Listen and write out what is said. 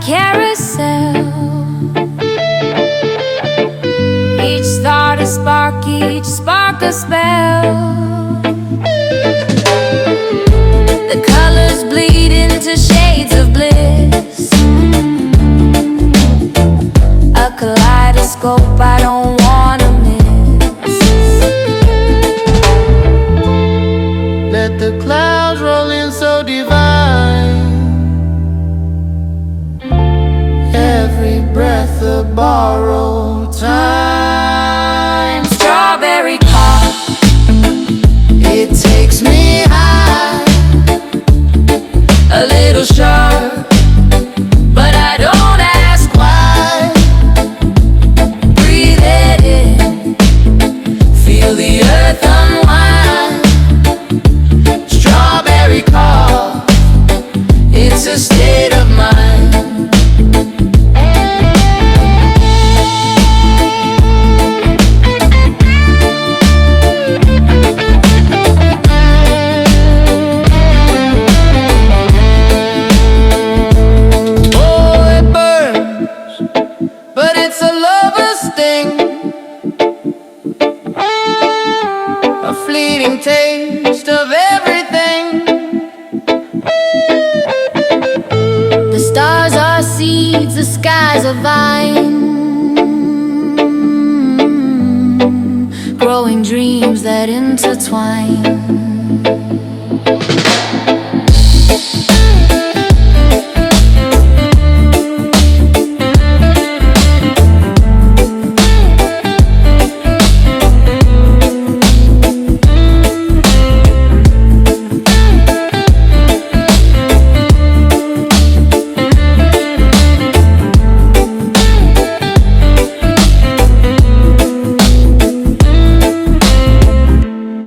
carousel. Each thought a spark, each spark a spell. The colors bleed into shades of bliss, a kaleidoscope I don't wanna miss. Let the clouds roll in so divine, every breath a borrowed time. Strawberry pop, It takes me high, a little sharp, but I don't ask why? Breathe it in, feel the earth unwind. Strawberry cough, It's a state of mind. oh it burns, but it's a lover's sting, a fleeting taste of everything. The stars are seeds, the sky's a vine, growing dreams that intertwine.